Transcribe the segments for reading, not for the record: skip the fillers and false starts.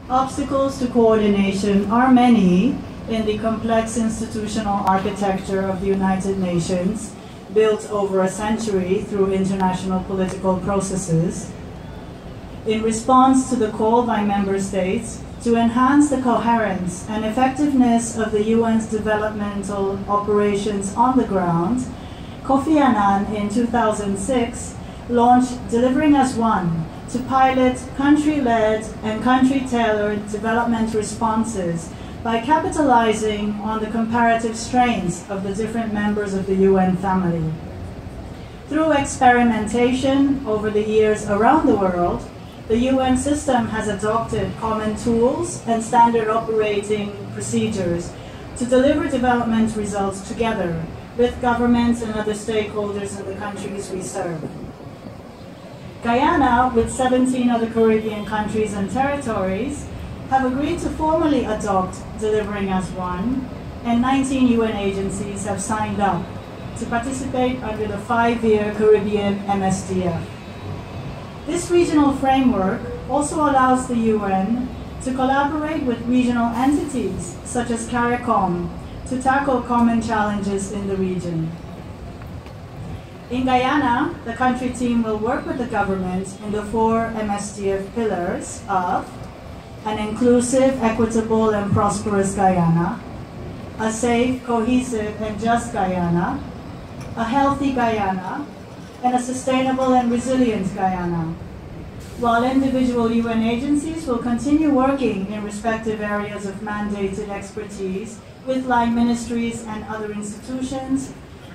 Obstacles to coordination are many in the complex institutional architecture of the United Nations, built over a century through international political processes. In response to the call by member states to enhance the coherence and effectiveness of the UN's developmental operations on the ground, Kofi Annan in 2006 launched Delivering as One to pilot country-led and country-tailored development responses by capitalizing on the comparative strengths of the different members of the UN family. Through experimentation over the years around the world, the UN system has adopted common tools and standard operating procedures to deliver development results together with governments and other stakeholders in the countries we serve. Guyana, with 17 other Caribbean countries and territories, have agreed to formally adopt Delivering as One, and 19 UN agencies have signed up to participate under the 5-year Caribbean MSDF. This regional framework also allows the UN to collaborate with regional entities such as CARICOM to tackle common challenges in the region. In Guyana, the country team will work with the government in the 4 MSDF pillars of an inclusive, equitable, and prosperous Guyana, a safe, cohesive, and just Guyana, a healthy Guyana, and a sustainable and resilient Guyana, while individual UN agencies will continue working in respective areas of mandated expertise with line ministries and other institutions.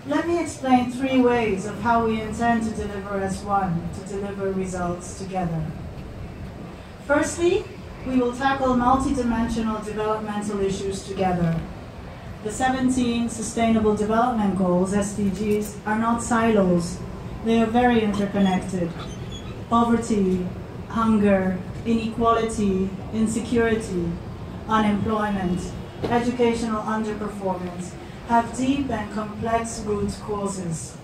Let me explain 3 ways of how we intend to deliver as one, to deliver results together. Firstly, we will tackle multidimensional developmental issues together. The 17 Sustainable Development Goals, SDGs, are not silos. They are very interconnected. Poverty, hunger, inequality, insecurity, unemployment, educational underperformance have deep and complex root causes.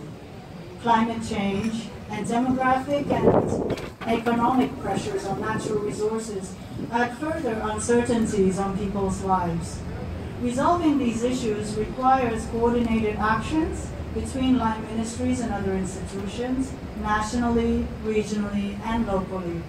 Climate change and demographic and economic pressures on natural resources add further uncertainties on people's lives. Resolving these issues requires coordinated actions between line ministries and other institutions, nationally, regionally, and locally.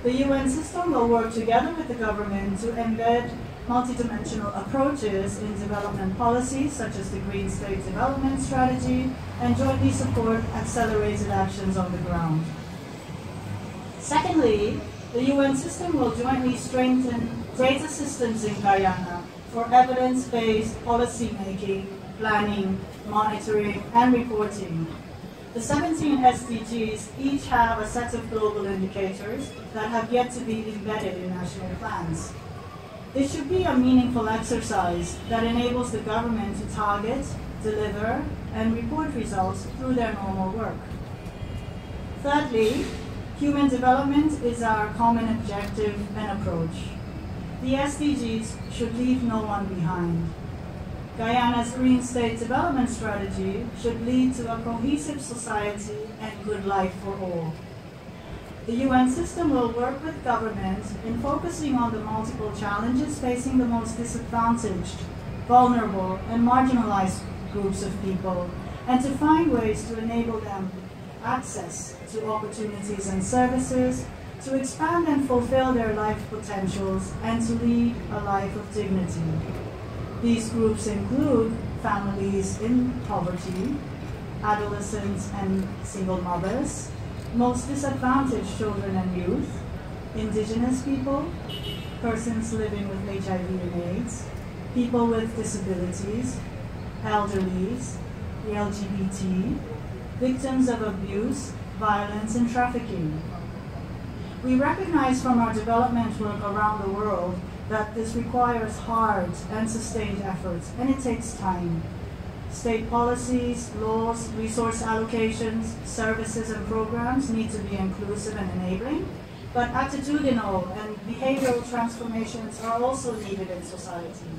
The UN system will work together with the government to embed multidimensional approaches in development policies, such as the Green State Development Strategy, and jointly support accelerated actions on the ground. Secondly, the UN system will jointly strengthen data systems in Guyana for evidence-based policy-making, planning, monitoring, and reporting. The 17 SDGs each have a set of global indicators that have yet to be embedded in national plans. This should be a meaningful exercise that enables the government to target, deliver, and report results through their normal work. Thirdly, human development is our common objective and approach. The SDGs should leave no one behind. Guyana's Green State Development Strategy should lead to a cohesive society and good life for all. The UN system will work with government in focusing on the multiple challenges facing the most disadvantaged, vulnerable, and marginalized groups of people, and to find ways to enable them access to opportunities and services, to expand and fulfill their life potentials, and to lead a life of dignity. These groups include families in poverty, adolescents and single mothers, most disadvantaged children and youth, indigenous people, persons living with HIV and AIDS, people with disabilities, elderlies, the LGBT, victims of abuse, violence, and trafficking. We recognize from our development work around the world that this requires hard and sustained efforts, and it takes time. State policies, laws, resource allocations, services, and programs need to be inclusive and enabling, but attitudinal and behavioral transformations are also needed in society.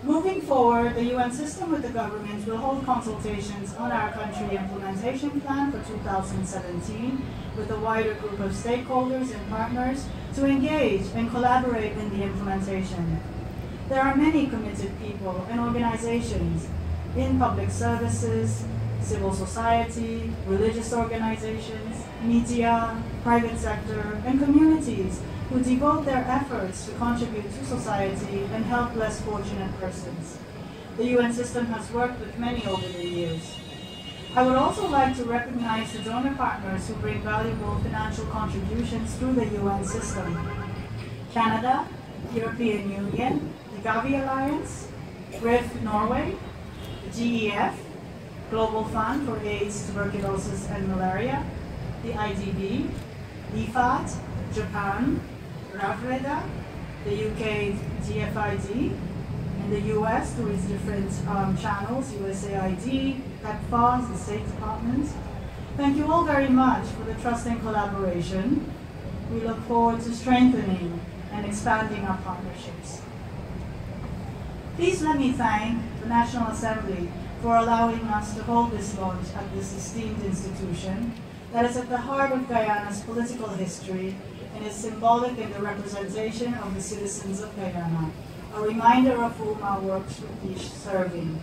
Moving forward, the UN system with the government will hold consultations on our country implementation plan for 2017 with a wider group of stakeholders and partners to engage and collaborate in the implementation. There are many committed people and organizations in public services, civil society, religious organizations, media, private sector, and communities who devote their efforts to contribute to society and help less fortunate persons. The UN system has worked with many over the years. I would also like to recognize the donor partners who bring valuable financial contributions through the UN system. Canada, European Union, the Gavi Alliance, RIF Norway, the GEF, Global Fund for AIDS, Tuberculosis, and Malaria, the IDB, IFAD, Japan, RAVREDA, the UK GFID, and the US through its different channels, USAID, PEPFAR, the State Department. Thank you all very much for the trust and collaboration. We look forward to strengthening and expanding our partnerships. Please let me thank the National Assembly for allowing us to hold this launch at this esteemed institution that is at the heart of Guyana's political history and is symbolic in the representation of the citizens of Guyana, a reminder of whom our works would be serving.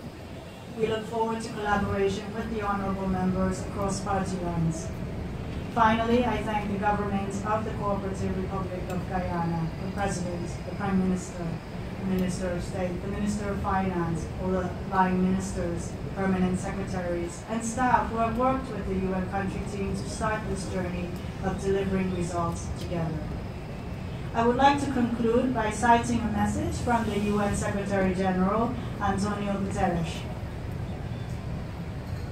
We look forward to collaboration with the honorable members across party lines. Finally, I thank the governments of the Cooperative Republic of Guyana, the President, the Prime Minister, the Minister of State, the Minister of Finance, all the line ministers, permanent secretaries, and staff who have worked with the UN country team to start this journey of delivering results together. I would like to conclude by citing a message from the UN Secretary General, Antonio Guterres.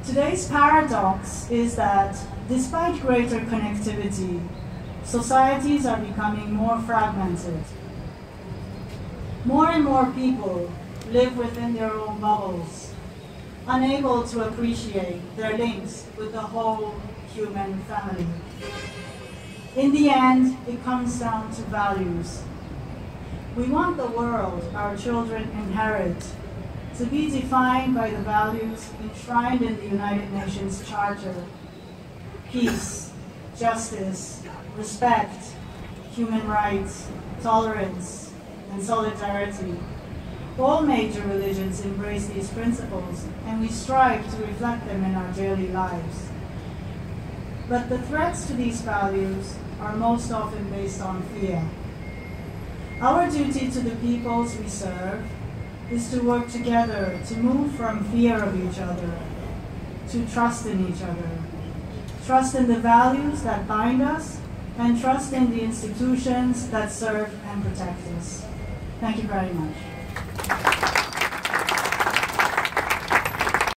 Today's paradox is that despite greater connectivity, societies are becoming more fragmented. More and more people live within their own bubbles, unable to appreciate their links with the whole human family. In the end, it comes down to values. We want the world our children inherit to be defined by the values enshrined in the United Nations Charter: peace, justice, respect, human rights, tolerance, and solidarity. All major religions embrace these principles, and we strive to reflect them in our daily lives. But the threats to these values are most often based on fear. Our duty to the peoples we serve is to work together to move from fear of each other to trust in each other, trust in the values that bind us, and trust in the institutions that serve and protect us. Thank you very much.